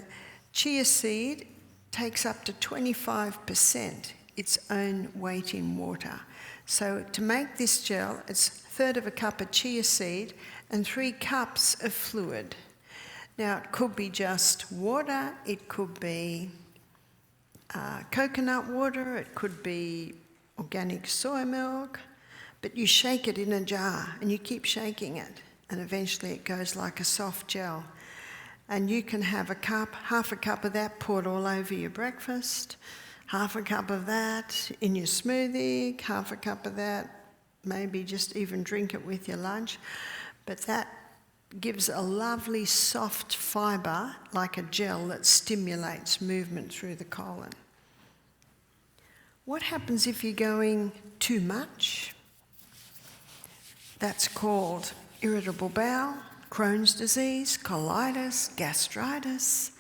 [SPEAKER 1] chia seed takes up to 25% its own weight in water. So to make this gel, it's a third of a cup of chia seed and 3 cups of fluid. Now, it could be just water, it could be coconut water, it could be organic soy milk, but you shake it in a jar and you keep shaking it. and eventually it goes like a soft gel. And you can have half a cup of that poured all over your breakfast, half a cup of that in your smoothie, half a cup of that, maybe just even drink it with your lunch. But that gives a lovely soft fibre, like a gel, that stimulates movement through the colon. What happens if you're going too much? That's called irritable bowel, Crohn's disease, colitis, gastritis.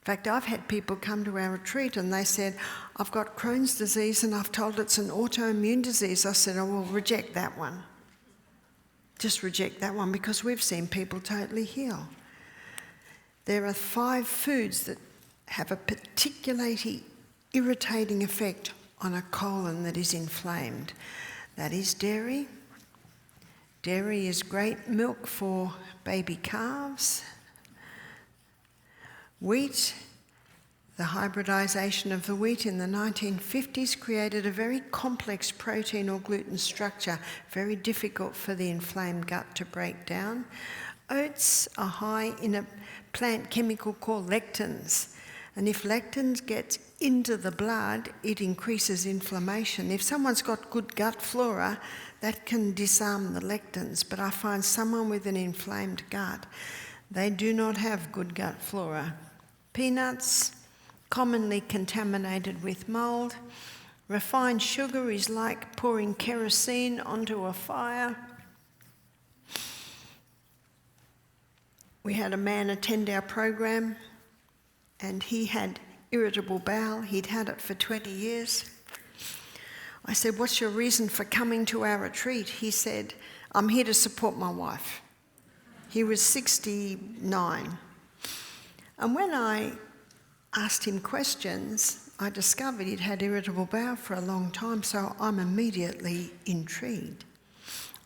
[SPEAKER 1] In fact, I've had people come to our retreat and they said, I've got Crohn's disease and I've told it's an autoimmune disease. I said, oh, well, reject that one. Just reject that one, because we've seen people totally heal. There are 5 foods that have a particularly irritating effect on a colon that is inflamed. That is dairy. Dairy is great milk for baby calves. Wheat, the hybridisation of the wheat in the 1950s created a very complex protein or gluten structure, very difficult for the inflamed gut to break down. Oats are high in a plant chemical called lectins, and if lectins get into the blood, it increases inflammation. If someone's got good gut flora, that can disarm the lectins, but I find someone with an inflamed gut, they do not have good gut flora. Peanuts, commonly contaminated with mould. Refined sugar is like pouring kerosene onto a fire. We had a man attend our program and he had irritable bowel. He'd had it for 20 years. I said, what's your reason for coming to our retreat? He said, I'm here to support my wife. He was 69. And when I asked him questions, I discovered he'd had irritable bowel for a long time, so I'm immediately intrigued.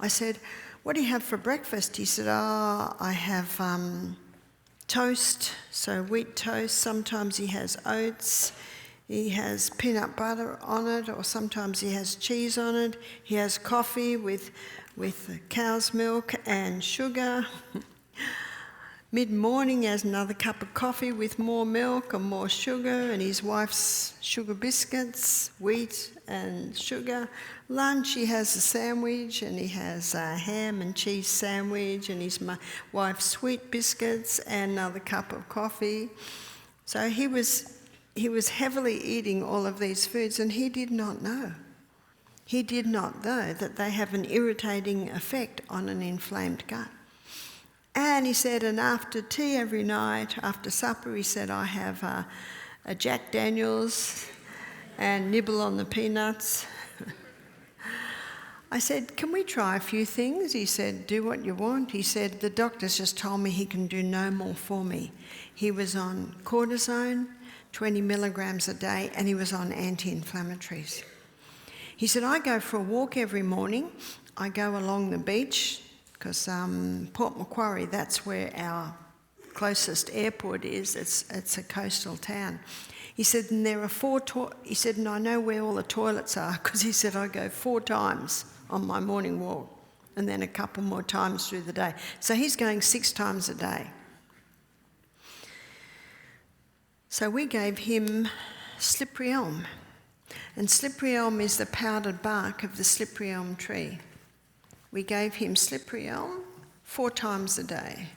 [SPEAKER 1] I said, what do you have for breakfast? He said, I have toast, so wheat toast. Sometimes he has oats. He has peanut butter on it, or sometimes he has cheese on it. He has coffee with cow's milk and sugar. Mid-morning, he has another cup of coffee with more milk and more sugar, and his wife's sugar biscuits, wheat and sugar. Lunch, he has a sandwich, and he has a ham and cheese sandwich, and his wife's sweet biscuits, and another cup of coffee. So he was heavily eating all of these foods, and he did not know. He did not know that they have an irritating effect on an inflamed gut. And he said, and after tea every night, after supper, he said, I have a Jack Daniels and nibble on the peanuts. I said, can we try a few things? He said, do what you want. He said, the doctor's just told me he can do no more for me. He was on cortisone, 20 milligrams a day, and he was on anti-inflammatories. He said, I go for a walk every morning. I go along the beach, because Port Macquarie, that's where our closest airport is. It's a coastal town. He said, and there are 4 he said, and I know where all the toilets are, because he said, I go 4 times on my morning walk, and then a couple more times through the day. So he's going 6 times a day. So we gave him slippery elm. And slippery elm is the powdered bark of the slippery elm tree. We gave him slippery elm 4 times a day.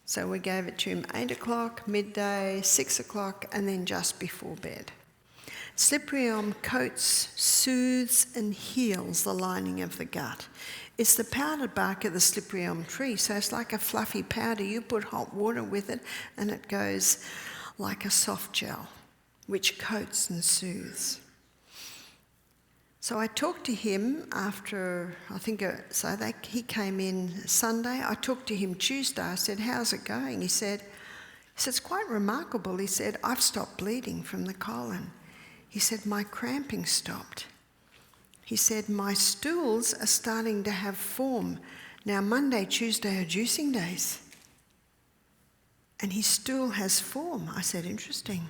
[SPEAKER 1] So we gave it to him 8 o'clock, midday, 6 o'clock, and then just before bed. Slippery elm coats, soothes, and heals the lining of the gut. It's the powdered bark of the slippery elm tree, so it's like a fluffy powder. You put hot water with it, and it goes like a soft gel, which coats and soothes. So I talked to him after, he came in Sunday. I talked to him Tuesday. I said, how's it going? He said, it's quite remarkable. He said, I've stopped bleeding from the colon. He said, my cramping stopped. He said, my stools are starting to have form. Now, Monday, Tuesday are juicing days. And his stool has form. I said, interesting.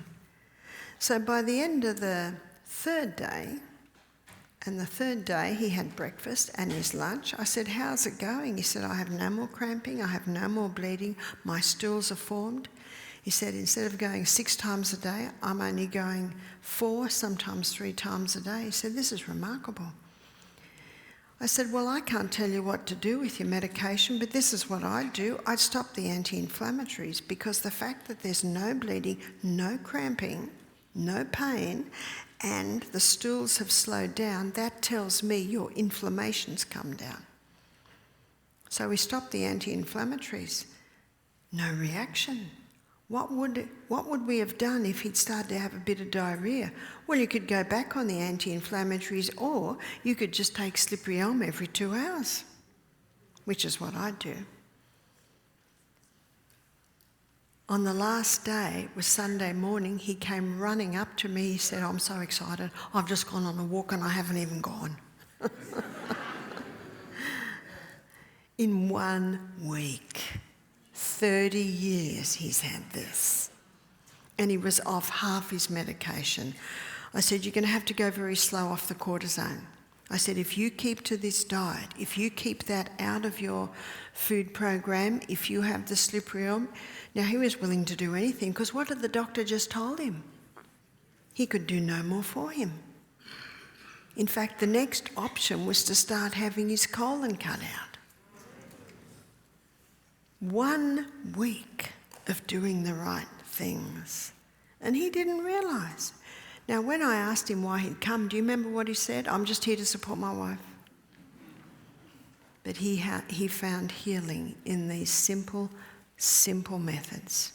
[SPEAKER 1] So by the end of the 3rd day, And the third day he had breakfast and his lunch. I said, how's it going? He said, I have no more cramping, I have no more bleeding, my stools are formed. He said, instead of going 6 times a day, I'm only going 4, sometimes 3 times a day. He said, this is remarkable. I said, well, I can't tell you what to do with your medication, but this is what I'd do. I'd stop the anti-inflammatories, because the fact that there's no bleeding, no cramping, no pain, and the stools have slowed down, that tells me your inflammation's come down. So we stopped the anti-inflammatories. No reaction. What would we have done if he'd started to have a bit of diarrhoea? Well, you could go back on the anti-inflammatories, or you could just take Slipperyelm every 2 hours, which is what I'd do. On the last day, it was Sunday morning, he came running up to me. He said, I'm so excited. I've just gone on a walk and I haven't even gone. In 1 week. 30 years he's had this. And he was off half his medication. I said, you're going to have to go very slow off the cortisone. I said, if you keep to this diet, if you keep that out of your food program, if you have the Slipperyelm. Now, he was willing to do anything, because what did the doctor just told him? He could do no more for him. In fact, the next option was to start having his colon cut out. 1 week of doing the right things. And he didn't realise. Now, when I asked him why he'd come, do you remember what he said? I'm just here to support my wife. But he found healing in these simple methods.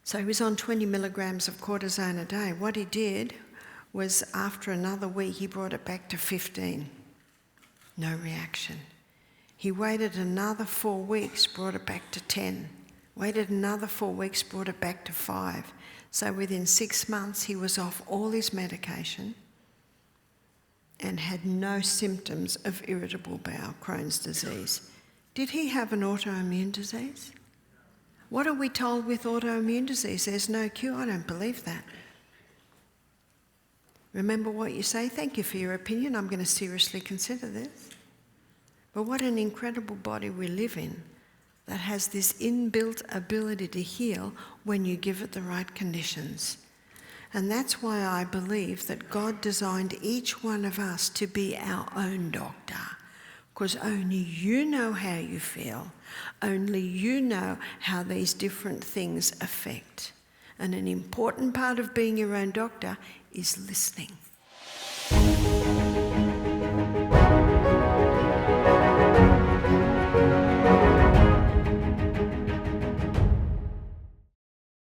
[SPEAKER 1] So he was on 20 milligrams of cortisone a day. What he did was, after another week, he brought it back to 15. No reaction. He waited another 4 weeks, brought it back to 10. Waited another 4 weeks, brought it back to 5. So within 6 months, he was off all his medication and had no symptoms of irritable bowel, Crohn's disease. Did he have an autoimmune disease? What are we told with autoimmune disease? There's no cure. I don't believe that. Remember what you say. Thank you for your opinion. I'm going to seriously consider this. But what an incredible body we live in that has this inbuilt ability to heal when you give it the right conditions. And that's why I believe that God designed each one of us to be our own doctor, because only you know how you feel. Only you know how these different things affect. And an important part of being your own doctor is listening.